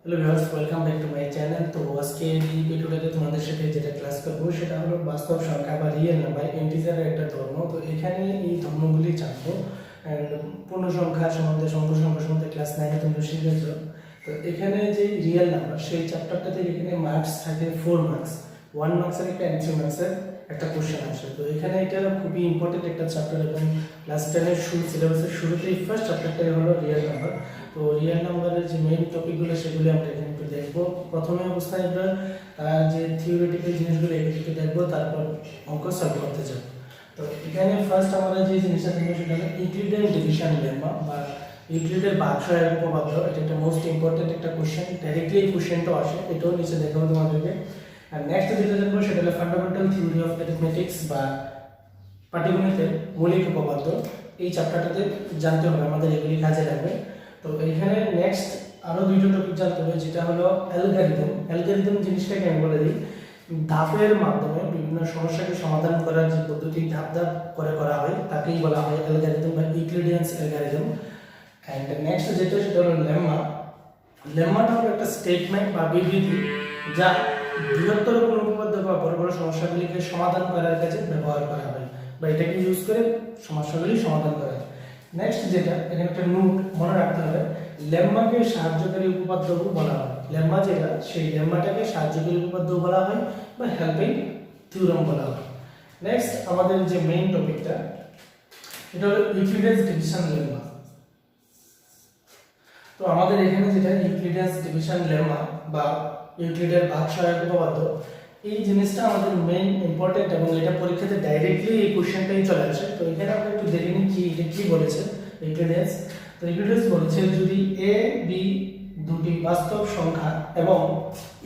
Hello viewers, welcome back to my channel. তো আজকে এই ভিডিওটাতে তোমাদের সাথে যেটা ক্লাস করবো সেটা হলো বাস্তব সংখ্যা বা রিয়েল নাম্বার, ইন্টিজারের একটা ধর্ম। তো এখানে এই ধর্মগুলি জানবো। অ্যান্ড পূর্ণ সংখ্যা সম্বন্ধে, সংখ্যা সম্বন্ধে ক্লাস 9 তোমরা শিখেছো। তো এখানে যে রিয়েল নাম্বার সেই চ্যাপ্টারটাতে এখানে মার্কস থাকে 4 মার্কস, 1 মার্কসের একটা and 3 মার্কসের একটা কোশ্চেন আসে। তো এখানে এটা খুবই ইম্পর্টেন্ট একটা চ্যাপ্টার এবং ক্লাস 10-এর সিলেবাসের শুরুতেই ফার্স্ট চ্যাপ্টারটাই হলো রিয়েল নাম্বার। তো রিয়েল নাম্বারের যে মেইন টপিকগুলো সেগুলি আমরা এখানে একটু দেখবো। প্রথমে অবস্থায় আমরা যে থিওরিটিক্যাল জিনিসগুলো এগুলো একটু দেখবো, তারপর অঙ্ক সলভ করতে যাব। তো এখানে ফার্স্ট আমরা যে জিনিসটা দেখবো সেটা হলো ইউক্লিডিয়ান ডিভিশন লেম্মা বা ইউক্লিডের ভাগসহায়ক উপপাদ্য। এটা একটা মোস্ট ইম্পর্টেন্ট একটা কোশ্চেন, ডাইরেক্টলি এই কোশ্চেনটাও আসে, এটাও নিচে দেখাবো তোমাদেরকে। আর নেক্সট যেটা দেখবো সেটা হলো ফান্ডামেন্টাল থিওরি অফ অ্যারিথমেটিক্স বা পাটিগণিতের মৌলিক উপপাদ্য। এই চ্যাপ্টারটাতে জানতে হবে, আমাদের এগুলি কাজে লাগবে। তো এখানে নেক্সট আরো দুইটা টপিক জানতে হবে, যেটা হলো অ্যালগরিদম। অ্যালগরিদম জিনিসটাকে আমি বলে দিই, ধাপের মাধ্যমে বিভিন্ন সমস্যাকে সমাধান করার যে পদ্ধতি ধাপ ধাপ করে করা হয় তাকেই বলা হয় অ্যালগরিদম বা ইউক্লিডিয়ান অ্যালগরিদম। অ্যান্ড নেক্সট যেটা সেটা হলো লেম্মা। লেম্মাটা হলো একটা স্টেটমেন্ট বা বিবৃতি যা বৃহত্তর কোনো উপপাদ্য বা বড় বড় সমস্যাগুলিকে সমাধান করার কাজে ব্যবহার করা হয় বা এটাকে ইউজ করে সমস্যাগুলি সমাধান করা হয়। নেক্সট যেটা এখানে একটা নোট মনে রাখতে হবে, লেম্মাকে সাহায্যকারী উপপাদ্য বলা হয়। লেম্মা যেটা, সেই লেম্মাটাকে সাহায্যকারী উপপাদ্য বলা হয় বা হেল্পিং থিওরাম বলা হয়। নেক্সট আমাদের যে মেইন টপিকটা এটা হলো ইউক্লিডিয়ান ডিভিশন লেম্মা। তো আমাদের এখানে যেটা ইউক্লিডিয়ান ডিভিশন লেম্মা বা ইউক্লিডের ভাগসহায়ক উপপাদ্য, এই জিনিসটা আমাদের মেইন ইম্পর্টেন্ট এবং এটা পরীক্ষাতে ডাইরেক্টলি এই কোশ্চেনটাই চলে আসে। তো এখানে আমরা একটু দেখে নিই কি এটা কি বলেছে ইউক্লিডিয়াস। তো ইউক্লিডিয়াস বলেছে যদি এ বি দুটি বাস্তব সংখ্যা এবং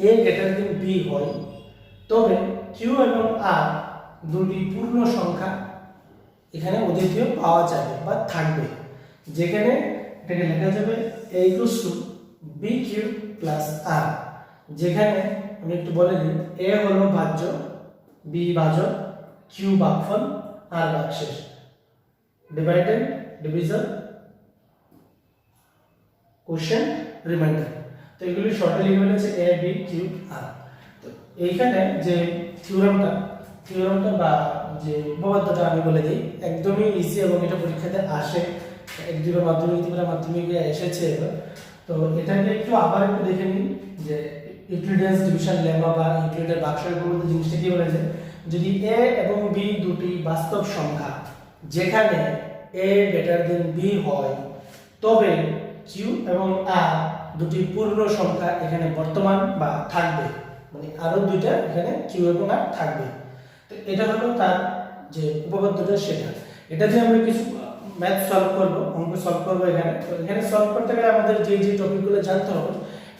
এ গ্রেটার দেন বি হয়, তবে কিউ এবং আর দুটি পূর্ণ সংখ্যা এখানে অদ্বিতীয় পাওয়া যাবে বা থাকবে, যেখানে এটাকে লেখা যাবে a equals to bq plus r। যেখানে আমি একটু বলে দিই, a হলো ভাজ্য, b ভাজক, q ভাগফল, r ভাগশেষ, ডিভাইডেড, ডিভিশন, কোশ্চেন, রিমাইন্ডার। তো এগুলি শর্টলি লিখে বলেছে a b q r। তো এইখানে যে থিওরামটা বা যে উপপাদ্যটা আমি বলে দিই, একদমই ইজি এবং এটা পরীক্ষাতে আসে, এক দুবার মাধ্যমিকে এসেছে এবার। তো এটাকে একটু আবার একটু দেখে নিই যে ইউক্লিডিয়ান ডিভিশন লেম্মা বা ইউক্লিডের ভাগসহায়ক উপপাদ্য জিনিসটা কি বলেছে, যদি a এবং b দুটি বাস্তব সংখ্যা যেখানে a গ্রেটার দেন b হয়, তবে q এবং r দুটি পূর্ণ সংখ্যা এখানে বর্তমান বা থাকবে, মানে আরো দুইটা এখানে q এবং r থাকবে। তো এটা হলো তার যে উপপাদ্যটা সেটা। এটা দিয়ে আমরা কিছু ম্যাথ সলভ করব, অঙ্ক সলভ করব এখানে। তো এখানে সলভ করতে গেলে আমাদের যে যে টপিকগুলো জানতে হবে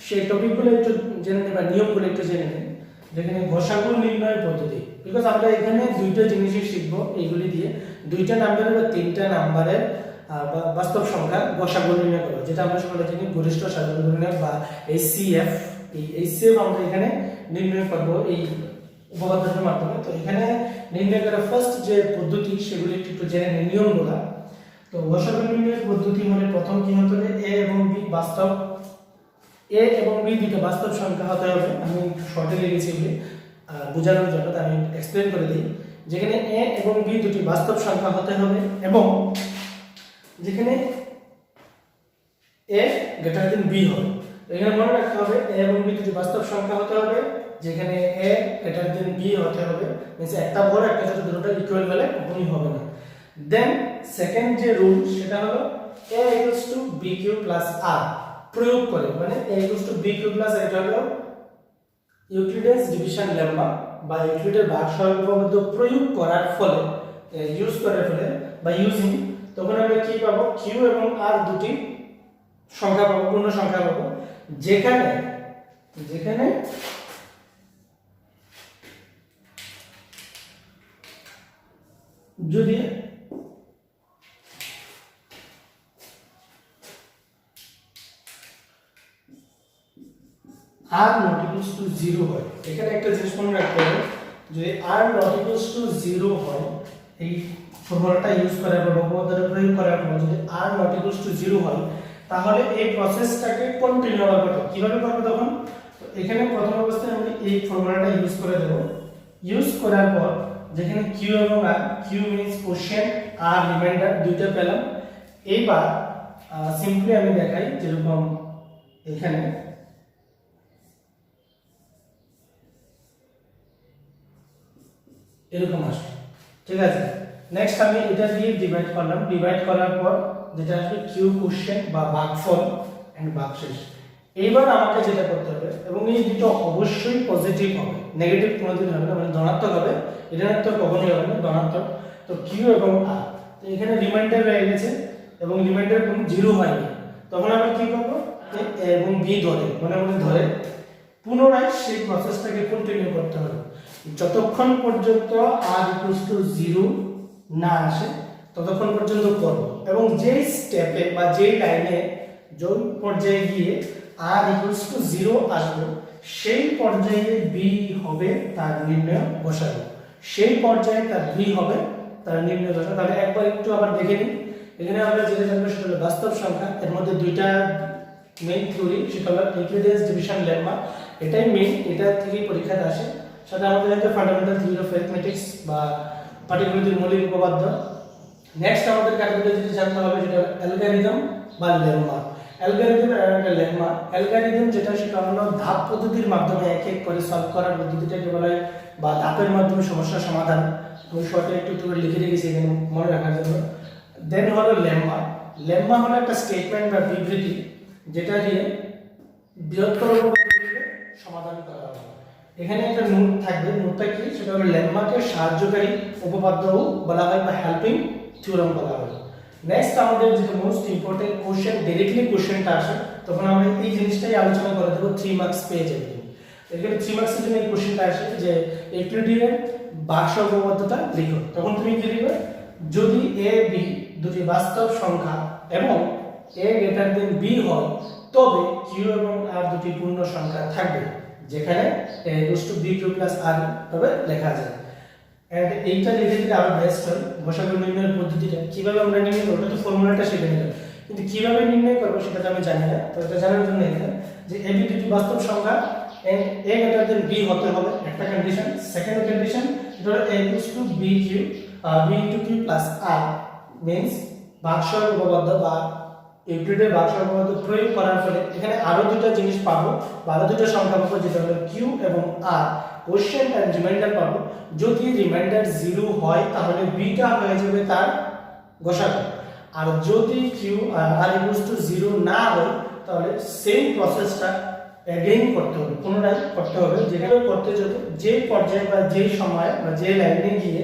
সেই টপিকগুলো একটু জেনে নেব, নিয়মগুলো একটু জেনে নিন। যেখানে গসাগু নির্ণয় পদ্ধতি, বিকজ আমরা এখানে দুইটা জিনিসই শিখব, এইগুলি দিয়ে দুইটা নাম্বারের বা তিনটা নাম্বারের বাস্তব সংখ্যা গসাগু নির্ণয় করব, যেটা আমরা সকলে জানি গরিষ্ঠ সাধারণ গুণনীয়ক বা HCF। এই HCF আমরা এখানে নির্ণয় করব এই উপপাদ্যের মাধ্যমে। তো এখানে নির্ণয় করার ফার্স্ট যে পদ্ধতি সেগুলি একটু জেনে নিন নিয়মগুলো। তো গসাগু নির্ণয়ের পদ্ধতি হলে প্রথম কি হতে হবে, a এবং b বাস্তব, a এবং b দুটো বাস্তব সংখ্যা হতে হবে। আমি শর্টে লিখেছি এগুলি বোঝানোর জন্য, আমি এক্সপ্লেন করে দিই। যেখানে a এবং b দুটি বাস্তব সংখ্যা হতে হবে এবং যেখানে a গ্রেটার দেন b হবে। এখানে মনে রাখতে হবে a এবং b দুটি বাস্তব সংখ্যা হতে হবে, যেখানে a গ্রেটার দেন b হতে হবে, মানে একটা বড় একটা ছোট দুটোটা ইকুয়াল হলে কখনোই হবে না। দেন সেকেন্ড যে রুল সেটা হলো a equals to bq plus r প্রয়োগ করে, মানে a equals to bq plus r, এটা হলো ইউক্লিডিয়ান ডিভিশন লেম্মা বা ইউক্লিডের ভাগসহায়ক উপপাদ্য প্রয়োগ করার ফলে, ইউজ করার ফলে বা ইউজিং, তখন আমরা কি পাবো, q এবং r দুটি সংখ্যা পাবো, পূর্ণ সংখ্যা পাবো, যেখানে যদি r not equals to 0 হয়। এখানে একটা জিনিস মনে রাখতে হবে, যদি r not equals to 0 হয়, এই ফর্মুলাটা ইউজ করার পর উপপাদ্যটা প্রয়োগ করার পর যদি r not equals to 0 হয়, তাহলে এই প্রসেসটাকে কন্টিনিউ আবার করতে হবে। কিভাবে করব তখন? তো এখানে প্রথম অবস্থায় আমি এই ফর্মুলাটা ইউজ করে দেব। ইউজ করার পর যেখানে কিউ এবং আর, কিউ মিন্স কোশ্চেন, আর রিমাইন্ডার দুইটা পেলাম। এইবার সিম্পলি আমি দেখাই, যেরকম এখানে এরকম আসবে, ঠিক আছে। নেক্সট আমি এটা দিয়ে ডিভাইড করলাম, ডিভাইড করার পর যেটা আসবে কিউ কোশ্চেন বা ভাগফল এন্ড ভাগশেষ। এইবার আমাকে যেটা করতে হবে, এবং এই দুটো অবশ্যই পজিটিভ হবে, নেগেটিভ কোনোদিন হবে না, মানে ধনাত্মক হবে, ঋণাত্মক কখনোই হবে না, ধনাত্মক। তো কিউ এবং আর, তো এখানে রিমাইন্ডার রয়ে গেছে এবং রিমাইন্ডার কোনো জিরো হয়নি, তখন আমরা কি করব? এ এবং বি ধরে মনে মনে ধরে পুনরায় সেই প্রসেসটাকে কন্টিনিউ করতে হবে যতক্ষণ পর্যন্ত আর ইকুয়ালস টু 0 না আসে, ততক্ষণ পর্যন্ত করব। এবং যেই স্টেপে বা যেই লাইনে যোগ পর্যায়ে গিয়ে আর ইকুয়ালস টু 0 আসবে, সেই পর্যায়ে বি হবে তার নির্ণয় বসাবো, সেই পর্যায়ে তার বি হবে তার নির্ণয় বসাবো। তাহলে একবার একটু আবার দেখে নিই। এখানে আমরা যেটা জানবো সেটা হলো বাস্তব সংখ্যা, এর মধ্যে দুইটা মেইন থিওরি, সেটা হলো ইউক্লিডিয়ান ডিভিশন লেম্মা, এটাই মেইন, এটা থেকেই পরীক্ষাতে আসে। সাথে আমাদের একটা ফান্ডামেন্টাল থিওরি অফ অ্যারিথমেটিক্স বা পাটিগণিতের মৌলিক উপপাদ্য। নেক্সট আমাদের ক্যাটাগরি যেটা জানতে হবে সেটা অ্যালগরিদম বা লেম্মা। অ্যালগরিদম আর একটা লেম্মা। অ্যালগরিদম যেটা, সেটা হলো ধাপ পদ্ধতির মাধ্যমে এক এক করে সলভ করার পদ্ধতিটাকে বলা হয়, বা ধাপের মাধ্যমে সমস্যার সমাধান। আমি শর্টে একটু করে লিখে রেখেছি এখানে মনে রাখার জন্য। দেন হলো লেম্মা। লেম্মা হলো একটা স্টেটমেন্ট বা বিবৃতি যেটা দিয়ে বৃহত্তর উপপাদ্যটিকে সমাধান করা হবে। এখানে একটা নোট থাকবে, নোটটা কি? সেটা হলো লেম্মাকে সাহায্যকারী উপপাদ্যও বলা হয় বা হেল্পিং থিওরাম বলা হয়। নেক্সট আমাদের যেটা মোস্ট ইম্পর্টেন্ট কোশ্চেন, ডাইরেক্টলি কোশ্চেনটা আসে, তখন আমরা এই জিনিসটাই আলোচনা করে দেবো, 3 মার্কস পেয়ে যাবে। এখানে 3 মার্কসের জন্য এই কোশ্চেনটা আসে যে ইউক্লিডিয়ান ভাগশেষ উপপাদ্যটা লিখো। তখন তুমি কি লিখবে? যদি এ বি দুটি বাস্তব সংখ্যা এবং a গ্রেটার দেন b হয়, তবে q এবং r দুটি পূর্ণ সংখ্যা থাকবে, যেখানে a equals to b q plus r তবে লেখা যায়। এন্ড এইটা লিখে দিলে আরো বেস্ট হয়। বসাগু নির্ণয়ের পদ্ধতিটা কিভাবে আমরা নির্ণয় করব, ওটা তো ফর্মুলাটা শিখে নিলাম, কিন্তু কিভাবে নির্ণয় করব সেটা তো আমি জানি না। তো এটা জানার জন্য এখানে যে a b দুটি বাস্তব সংখ্যা and a greater than b হতে হবে, একটা কন্ডিশন। সেকেন্ড কন্ডিশন এটা হলো a equals to b into q plus r means ভাগশেষ উপপাদ্য বা ইউক্লিডের ভাগশেষ উপপাদ্য প্রয়োগ করার ফলে এখানে আরো দুটো জিনিস পাবো, আরো দুটো সংখ্যা পাবো, যেটা হলো q এবং r, কোশ্চেন এন্ড রিমাইন্ডার পাবো। যদি রিমাইন্ডার 0 হয় তাহলে বিটা হয়ে যাবে তার গসাগু, আর যদি q আর ইকুয়ালস টু 0 না হয় তাহলে সেম প্রসেসটা এগেইন করতে হবে, পুনরায় করতে হবে। যেটা করতে যদি যে পর্যায়ে বা যে সময় বা যে লাইনে গিয়ে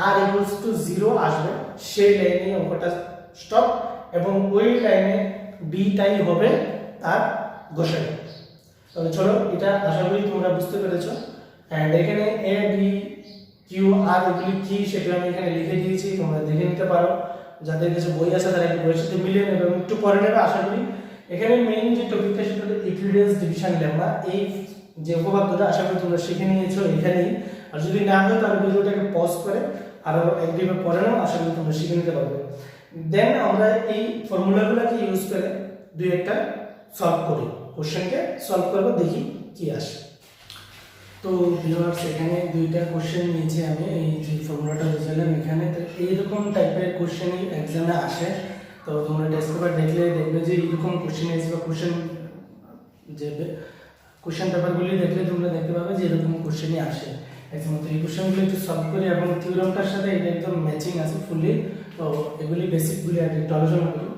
আর ইকুয়ালস টু 0 আসবে, সেই লাইনে অঙ্কটা স্টপ, এবং ওই লাইনে বিটাই হবে তার গসাগু। তাহলে চলো, এটা আশা করি তোমরা বুঝতে পেরেছো। এন্ড এখানে এ বি কিউ আর এগুলি কি সেটা আমি এখানে লিখে দিয়েছি, তোমরা দেখে নিতে পারো। যাদের কাছে বই আছে তারা একটু বইয়ের সাথে মিলিয়ে নেবে এবং একটু পড়ে নেবে আশা করি। এখানে মেইন যে টপিকটা সেটা হলো ইউক্লিডিয়ান ডিভিশন লেম্মা। এই যে উপপাদ্যটা আশা করি তোমরা শিখে নিয়েছো এখানেই। আর যদি না হয় তাহলে ভিডিওটাকে পজ করে আরো একদিকে পড়ে নাও, আশা করি তোমরা শিখে নিতে পারবে। দেন আমরা এই ফর্মুলাগুলোকে ইউজ করে দুই একটা সলভ করি, কোশ্চেনকে সলভ করব, দেখি কি আসে। তো ভিউয়ার্স, এখানে দুইটা কোশ্চেন নিয়েছি আমি, এই যে ফর্মুলাটা বুঝলাম এখানে। তো এইরকম টাইপের কোশ্চেনই এক্সামে আসে। তো তোমরা টেস্ট পেপার দেখলে দেখবে যে এইরকম কোশ্চেন এসে বা কোশ্চেন পেপারগুলি দেখলে তোমরা দেখতে পাবে যে এরকম কোশ্চেনই আসে একদম। তো এই কোশ্চেনগুলো একটু সলভ করি এবং থিওরামটার সাথে এটা একদম ম্যাচিং আছে ফুলি। তো এগুলি বেসিকগুলি আর একটু আলোচনা করি।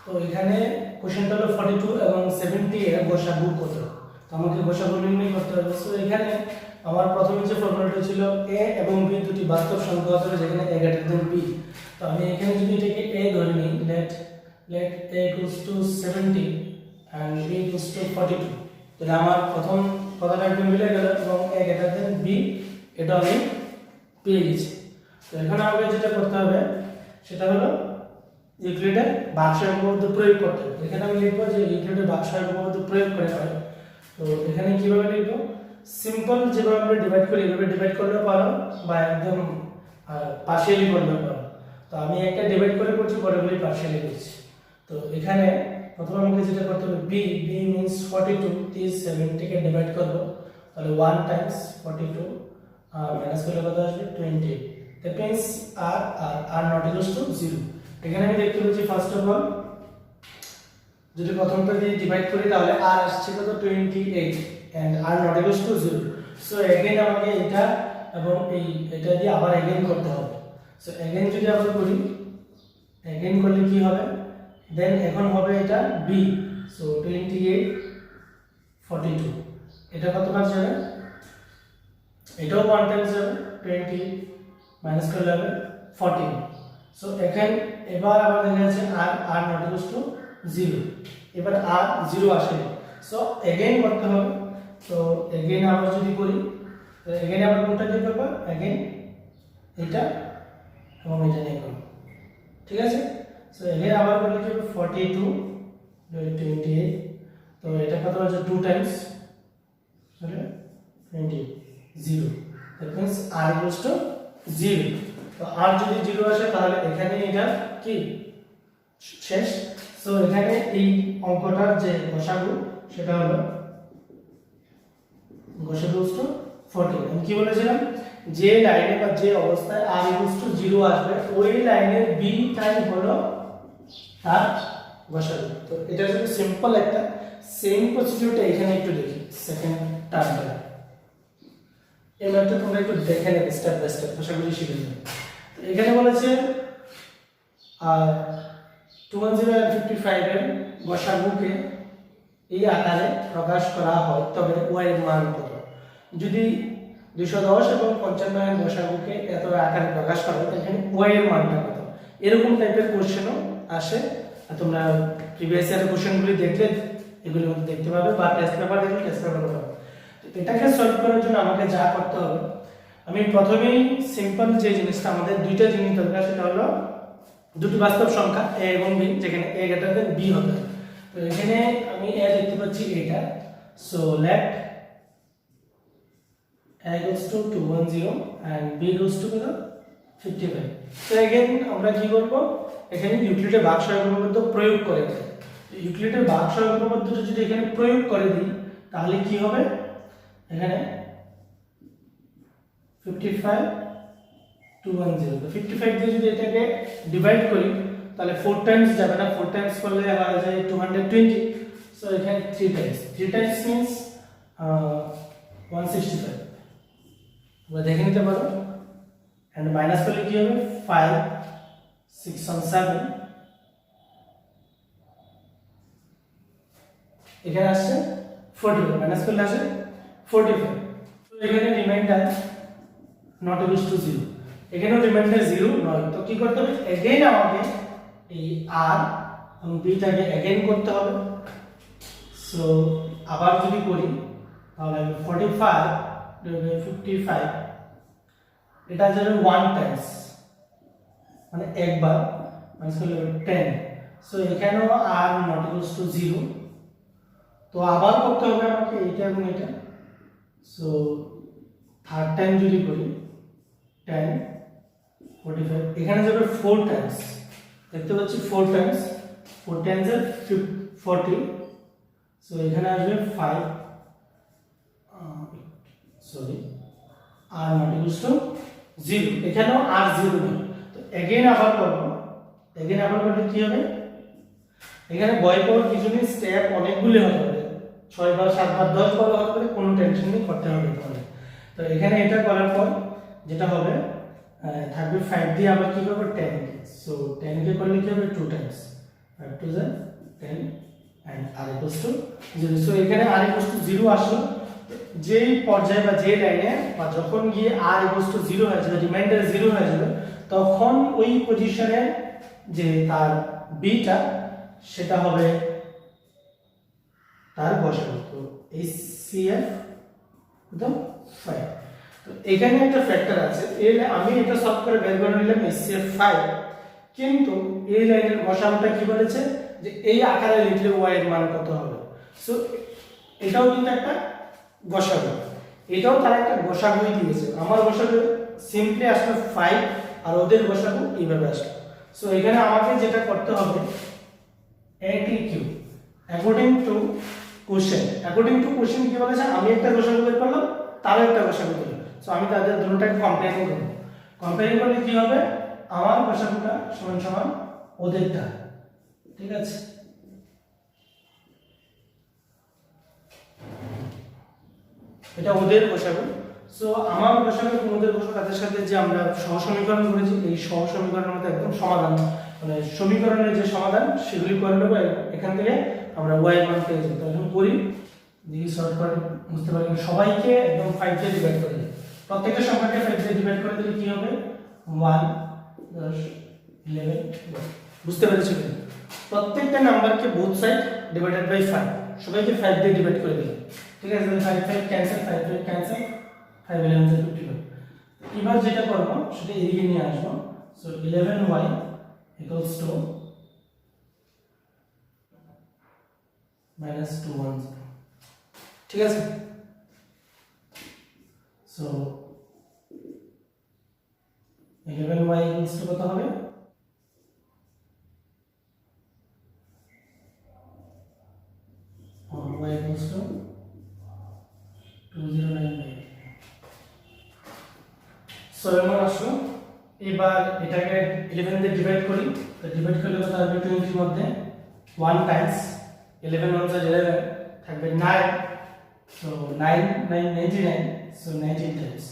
তো এখানে কোশ্চেনটা হলো 42 এবং 70 এর গসাগু কত, তো আমাকে গসাগু নির্ণয় করতে হবে। সো এখানে আমার প্রথমে যে ফর্মুলাটা ছিল a এবং b দুটি বাস্তব সংখ্যা হতে হবে, যেখানে a গ্রেটার দেন b। তো আমি এখানে যদি এটাকে a ধরে নিই, let a equals to 70 and b equals to 42, তাহলে আমার প্রথম কথাটা একদম মিলে গেল এবং a গ্রেটার দেন b এটা আমি পেয়ে গেছি। তো এখন আমাকে যেটা করতে হবে সেটা হলো ইউক্লিডের ভাগশেষ উপপাদ্য প্রয়োগ করতে হবে। এখানে আমি লিখব যে ইউক্লিডের ভাগশেষ উপপাদ্য প্রয়োগ করে হয়। তো এখানে কিভাবে লিখব? সিম্পল যেভাবে আমরা ডিভাইড করি এভাবে ডিভাইড করলেও পারো, বা একদম পার্শিয়ালি করলেও পারো। তো আমি একটা ডিভাইড করে করছি, পরেরগুলি পার্শিয়ালি করছি। তো এখানে প্রথমে আমাকে যেটা করতে হবে b মিন্স 42 এই 70 কে ডিভাইড করব তাহলে 1 টাইমস 42 আর মাইনাস করলে কত আসবে 28 that means r not equals to 0 এখানে আমি দেখতে পাচ্ছি ফার্স্ট অফ অল যদি প্রথমটা দিয়ে ডিভাইড করি তাহলে r আসছে কত 28 and r not equals to 0 so again আমাকে এটা এবং এটা দিয়ে আবার এগেইন করতে হবে সো এগেইন যদি আবার করি এগেইন করলে কি হবে দেন এখন হবে এটা b সো 28 42 এটা কতবার যাবে এটাও 1 টাইমস যাবে 20 মাইনাস করলে হবে 14 সো এবার আবার দেখা যাচ্ছে r নট ইকুয়ালস টু 0 এবার r 0 আসে সো এগেইন করতে হবে তো এগেইন আবার যদি করি তো এগেইন আবার কোনটা দিয়ে করব এগেইন এটা এবং এটা নিয়ে করব ঠিক আছে সো এগেইন আবার করলে কি হবে 42 28 তো এটা কত হচ্ছে 2 টাইমস তাহলে 20 0 that means r equals to 0 তো r যদি 0 আসে তাহলে এখানে এটা কি শেষ সো এখানে এই অঙ্কটার যে গসাগু সেটা হলো গসাগু ইকুয়ালস টু 14 আমি কি বলেছিলাম যে লাইনে বা যে অবস্থায় r ইকুয়ালস টু 0 আসবে ওই লাইনের b টাইম হলো তার গসাগু তো এটা হচ্ছে সিম্পল একটা সেম প্রসিডিউরটা এখানে একটু দেখি সেকেন্ড টার্মটা এই ম্যাথটা তোমরা একটু দেখে নেবে স্টেপ বাই স্টেপ গসাগু শিখে নেবে তো এখানে বলেছে 21055 এর গসাগুকে এই আকারে প্রকাশ করা হয় তবে y এর মান কত যদি 210 এবং 55 এর গসাগুকে এত আকারে প্রকাশ করা হয় তাহলে y এর মানটা কত এরকম টাইপের কোশ্চেনও আসে তোমরা প্রিভিয়াস ইয়ারের কোশ্চেনগুলি দেখলে এগুলো দেখতে পাবে বা টেস্ট পেপার দেখলে টেস্ট পেপার পাবে তো এটাকে সলভ করার জন্য আমাকে যা করতে হবে আমি প্রথমেই সিম্পল যে জিনিসটা আমাদের দুইটা জিনিস দরকার সেটা হলো দুটি বাস্তব সংখ্যা a এবং b যেখানে a গ্রেটার দেন b হবে তো এখানে আমি a দেখতে পাচ্ছি এটা so let a goes to 210 and b goes to 55 তো अगेन আমরা কি করব এখানে ইউক্লিডের ভাগসহগ উপপাদ্য প্রয়োগ করে দেব ইউক্লিডের ভাগসহগ উপপাদ্যটা যদি এখানে প্রয়োগ করে দিই তাহলে কি হবে এখানে 55 210 তো 55 দিয়ে যদি এটাকে ডিভাইড করি তাহলে 4 টাইমস যাবে না 4 টাইমস করলে হয়ে যায় 220 সো এখানে 3 টাইমস মিন্স 165 তোমরা দেখে নিতে পারো এন্ড মাইনাস করলে কি হবে 5 6 on 7 এখানে আসছে 45 মাইনাস করলে আসে 45 তো এখানে রিমাইন্ডার নট ইকুয়ালস টু 0 এখানেও রিমাইন্ডার 0 নয় তো কি করতে হবে अगेन আমাকে এই r এবং b টাকে अगेन করতে হবে সো আবার যদি করি তাহলে 45 55 এটা যাবে 1 টাইমস মানে একবার মাইনাস করলে 10 সো এখানেও r নট ইকুয়ালস টু 0 তো আবার করতে হবে আমাকে এটা এবং এটা সো থার্ড টাইম যদি করি 10 45 এখানে যাবে 4 টাইমস দেখতে পাচ্ছি 4 টাইমস 4 টাইমস এর 40 সো এখানে আসবে 5 sorry r not equals to 0 এখানেও r 0 নয় তো अगेन আবার করব अगेन আবার করলে কি হবে এখানে বয় পাওয়ার কিছু নেই স্টেপ অনেকগুলো হতে পারে 6 বার 7 বার 10 বার হতে পারে কোনো টেনশন নেই করতে হবে তাহলে তো এখানে এটা করার পর যেটা হবে থাকবে 5 দিয়ে আবার কি করব 10 সো 10 কে করলে কি হবে 2 times 5 to 10 and r equals to 0 so এখানে r ইকুয়ালস টু 0 আসলো যেই পর্যায়ে বা যে লাইনে বা যখন গিয়ে r ইকুয়ালস টু 0 হয়ে যাবে রিমাইন্ডার 0 হয়ে যাবে তখন ওই পজিশনে যে তার b টা সেটা হবে তার গসাগু তো এই cf কত 5 তো এখানে একটা ফ্যাক্টর আছে এই আমি এটা সলভ করে বের করে নিলাম cf 5 কিন্তু এই লাইনের গসাগুটা কি বলেছে যে এই আকারে লিখলে y এর মান কত হবে সো এটাও কিন্তু একটা গসাগু এটাও তার একটা গসাগুই দিয়েছে আমার গসাগু সিম্পলি আসলে 5 আর ওদের গসাগু এইভাবে আসলো সো এখানে আমাকে যেটা করতে হবে 80 কিউব অ্যাকর্ডিং টু কোশ্চেন কি বলেছে, আমি একটা গসাগু বের করলাম, তারও একটা গসাগু দিল, সো আমি তাদের দুটোটাকে কম্পেয়ারিং করব। কম্পেয়ারিং করলে কি হবে, আমার গসাগুটা সমান সমান ওদেরটা, ঠিক আছে। এটা ওদের গসাগু, সো আমার গসাগু এবং ওদের গসাগু তাদের সাথে যে আমরা সহসমীকরণ করেছি, এই সহসমীকরণের মধ্যে একদম সমাধান, মানে সমীকরণের যে সমাধান সেগুলি করে নেবো। এখান থেকে আমরা y এর মান পেয়ে যাবো। তো এখন করি, দেখি সলভ করে বুঝতে পারবেন। সবাইকে একদম 5 দিয়ে ডিভাইড করে দিই, প্রত্যেকটা সংখ্যাকে 5 দিয়ে ডিভাইড করে দিলে কি হবে, 1 10 11 12। বুঝতে পেরেছো কি? প্রত্যেকটা নাম্বারকে বোথ সাইড ডিভাইডেড বাই 5, সবাইকে 5 দিয়ে ডিভাইড করে দিই, ঠিক আছে। 5 5 ক্যান্সেল, 5 5 ক্যান্সেল, 5 11 55। এবার যেটা করব সেটা এদিকে নিয়ে আসবো। So 11y equals to minus 210, ঠিক আছে। সো 11y equals to কত হবে, y equals to 2098। সো এবার আসো, এবার এটাকে 11 দিয়ে ডিভাইড করি। তো ডিভাইড করলে কত হবে, 20 এর মধ্যে 1 টাইমস 11 1 11 থাকবে 9, সো 9 9 99, সো 19 টাইমস।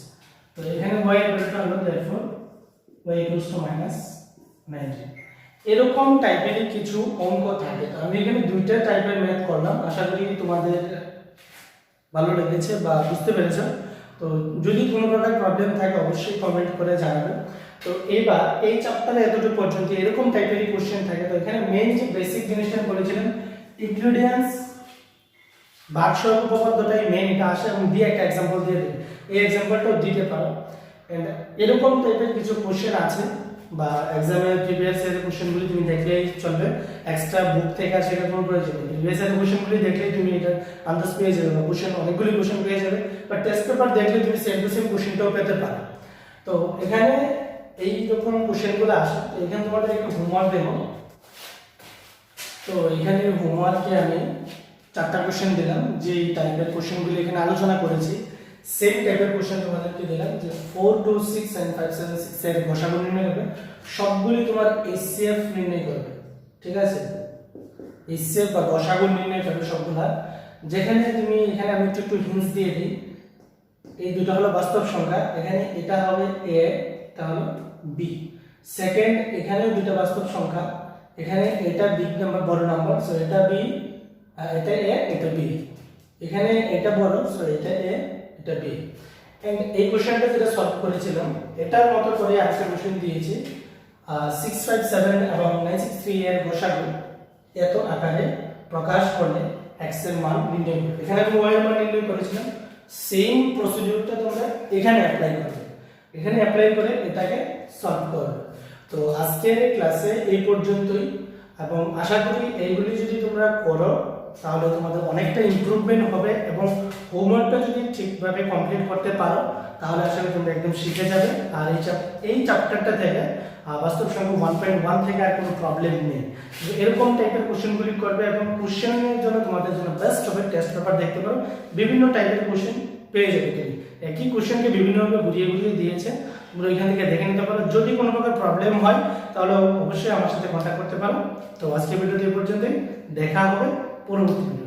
তো এখানে y এর ভ্যালুটা হলো therefore y equals to -19। এরকম টাইপের কিছু অঙ্ক থাকে। তো আমি এখানে দুইটা টাইপের ম্যাথ করলাম, আশা করি তোমাদের ভালো লেগেছে বা বুঝতে পেরেছো। তো যদি কোনো প্রকার প্রবলেম থাকে অবশ্যই কমেন্ট করে জানাবে। তো এবার এই চ্যাপ্টারে এতটুকু পর্যন্ত এরকম টাইপেরই কোশ্চেন থাকে। তো এখানে মেইন যে বেসিক জিনিসটা বলেছিলাম, ইনগ্রেডিয়েন্টস ভাগসহ উপপাদ্যটাই মেইন, এটা আসে এবং দিয়ে একটা एग्जांपल দিয়ে দিই, এই एग्जांपलটাও দিতে পারো। এন্ড এরকম টাইপের কিছু কোশ্চেন আছে বা এক্সামের প্রিভিয়াস এর কোশ্চেনগুলি তুমি দেখলেই চলবে, এক্সট্রা বুক থেকে আসে এটা কোনো প্রয়োজন নেই। প্রিভিয়াস এর কোশ্চেনগুলি দেখলেই তুমি এটা আন্দাজ পেয়ে যাবে, বা কোশ্চেন অনেকগুলি কোশ্চেন পেয়ে যাবে, বা টেস্ট পেপার দেখলে তুমি সেম টু সেম কোশ্চেনটাও পেতে পারো। তো এখানে এই রকম কোশ্চেনগুলো আসে। তো এখানে তোমাদের একটু হোমওয়ার্ক দেব। তো এখানে হোমওয়ার্কে আমি 4টা কোশ্চেন দিলাম, যে টাইপের কোশ্চেনগুলি এখানে আলোচনা করেছি সেম টাইপের কোশ্চেন তোমাদেরকে দিলাম, যে 4 2 6 and 5 7 6 এর গসাগু নির্ণয় করবে, সবগুলি তোমার HCF নির্ণয় করবে, ঠিক আছে। HCF বা গসাগু নির্ণয় করবে সবগুলা। যেখানে তুমি এখানে আমি একটু হিন্টস দিয়ে দিই, এই দুটো হলো বাস্তব সংখ্যা, এখানে এটা হবে a, এটা হলো b। সেকেন্ড, এখানে দুটো বাস্তব সংখ্যা, এখানে এটা বিগ নাম্বার, বড় নাম্বার, সো এটা b, এটা a, এটা b। এখানে এটা বড়, সো এটা a, এটা b। এন্ড এই কোশ্চেনটা যেটা সলভ করেছিলাম এটার মতো করে আরেকটা কোশ্চেন দিয়েছি, 657 এবং 963 এর গসাগু এত আকারে প্রকাশ করলে x এর মান নির্ণয় করবে। এখানে আমি y এর মান নির্ণয় করেছিলাম, সেম প্রসিডিউরটা তোমরা এখানে অ্যাপ্লাই করবে, এখানে অ্যাপ্লাই করে এটাকে সলভ করবে। তো আজকের এই ক্লাসে এই পর্যন্তই, এবং আশা করি এইগুলি যদি তোমরা করো তাহলে তোমাদের অনেকটা ইমপ্রুভমেন্ট হবে, এবং হোমওয়ার্কটা যদি ঠিকভাবে কমপ্লিট করতে পারো তাহলে আসলে তোমরা একদম শিখে যাবে। আর এই চ্যাপ্টারটা থেকে বাস্তব সংখ্যা 1.1 থেকে আর কোনো প্রবলেম নেই। এরকম টাইপের কোশ্চেনগুলি করবে, এবং কোশ্চেনের জন্য তোমাদের জন্য বেস্ট হবে টেস্ট পেপার দেখতে পারো, বিভিন্ন টাইপের কোশ্চেন পেয়ে যাবে তুমি। একই কোশ্চেনকে বিভিন্নভাবে ঘুরিয়ে ঘুরিয়ে দিয়েছে, তোমরা এখান থেকে দেখে নিতে পারো। যদি কোনো প্রকার প্রবলেম হয় তাহলে অবশ্যই আমার সাথে কন্ট্যাক্ট করতে পারো। তো আজকে ভিডিওটি এই পর্যন্তই, দেখা হবে পরবর্তী।